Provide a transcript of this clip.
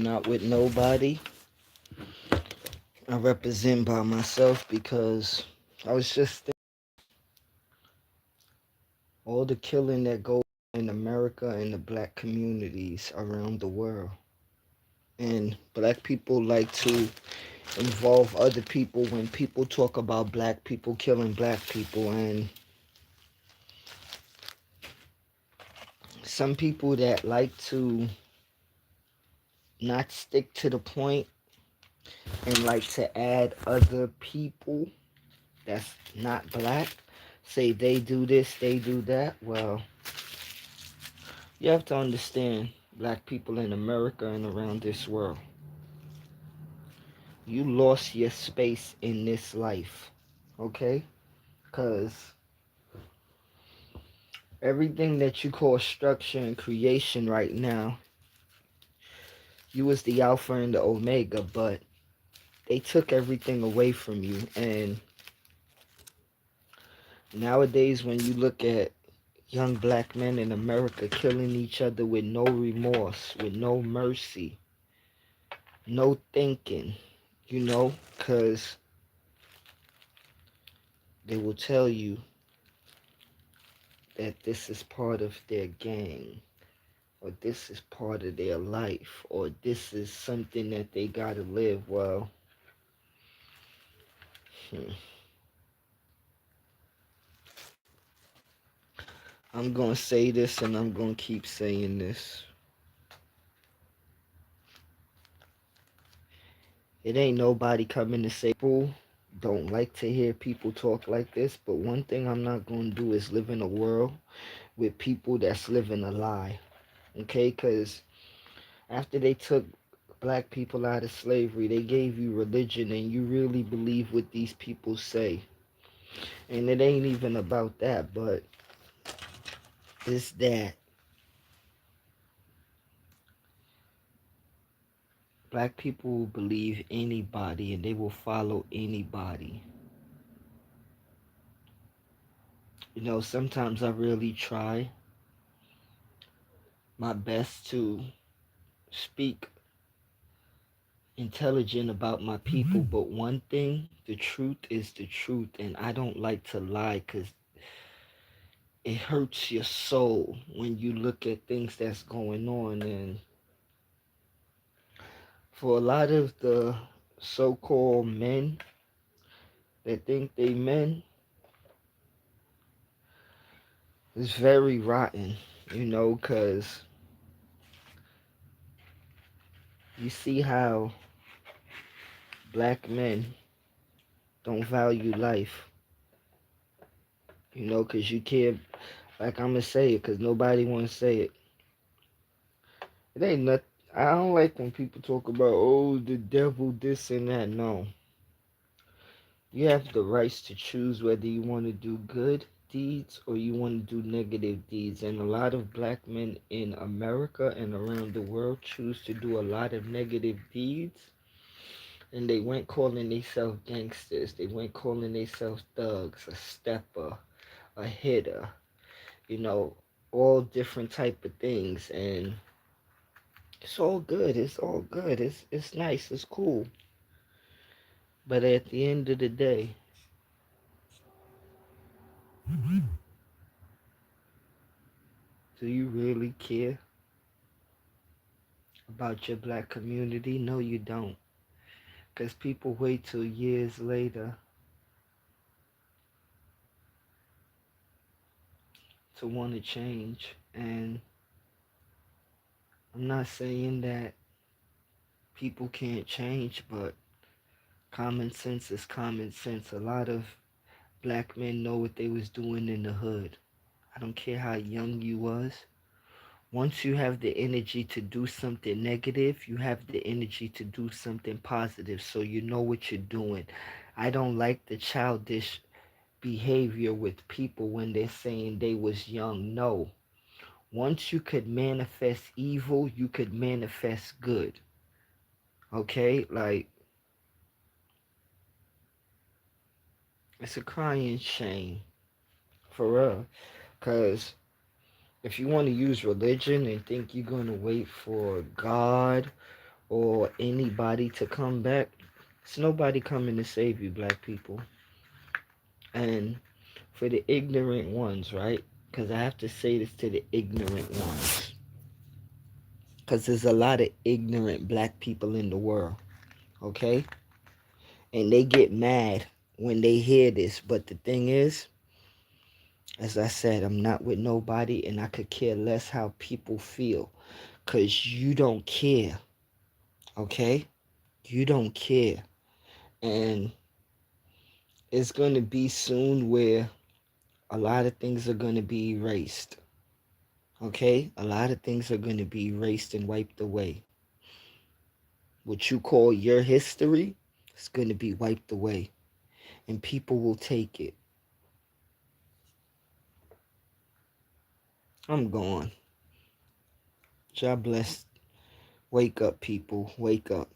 not with nobody. I represent by myself because I was just thinking all the killing that goes in America and the black communities around the world. And black people like to involve other people when people talk about black people killing black people. And some people that like to not stick to the point and like to add other people that's not black, say they do this, they do that. Well, you have to understand, black people in America and around this world, you lost your space in this life, okay? Because everything that you call structure and creation right now, you was the alpha and the omega, but they took everything away from you. And nowadays, when you look at young black men in America killing each other with no remorse, with no mercy, no thinking, because they will tell you that this is part of their gang, or this is part of their life, or this is something that they gotta live. Well, hmm, I'm gonna say this and I'm gonna keep saying this. It ain't nobody coming to say people don't like to hear people talk like this, but one thing I'm not gonna do is live in a world with people that's living a lie. Okay? Because after they took black people out of slavery, they gave you religion and you really believe what these people say. And it ain't even about that, but it's that black people will believe anybody and they will follow anybody. Sometimes I really try my best to speak intelligent about my people, but one thing, the truth is the truth, and I don't like to lie because it hurts your soul when you look at things that's going on. And for a lot of the so-called men that think they men, it's very rotten, because you see how black men don't value life, because you can't, like I'm going to say it because nobody want to say it. It ain't nothing. I don't like when people talk about, oh, the devil, this and that. No. You have the rights to choose whether you want to do good deeds or you want to do negative deeds. And a lot of black men in America and around the world choose to do a lot of negative deeds. And they went calling themselves gangsters. They went calling themselves thugs, a stepper, a hitter, you know, all different type of things. And it's all good. It's all good. It's nice. It's cool. But at the end of the day, do you really care about your black community? No, you don't. Because people wait till years later to want to change. And I'm not saying that people can't change, but common sense is common sense. A lot of black men know what they was doing in the hood. I don't care how young you was. Once you have the energy to do something negative, you have the energy to do something positive. So you know what you're doing. I don't like the childish behavior with people when they're saying they was young. No. Once you could manifest evil, you could manifest good. Okay? Like, it's a crying shame. For real. Because if you want to use religion and think you're going to wait for God or anybody to come back, it's nobody coming to save you, black people. And for the ignorant ones, right? Because I have to say this to the ignorant ones. Because there's a lot of ignorant black people in the world, okay? And they get mad when they hear this. But the thing is, as I said, I'm not with nobody and I could care less how people feel. Because you don't care, okay? You don't care. And it's going to be soon where a lot of things are going to be erased. Okay? A lot of things are going to be erased and wiped away. What you call your history is going to be wiped away. And people will take it. I'm gone. God bless. Wake up, people. Wake up.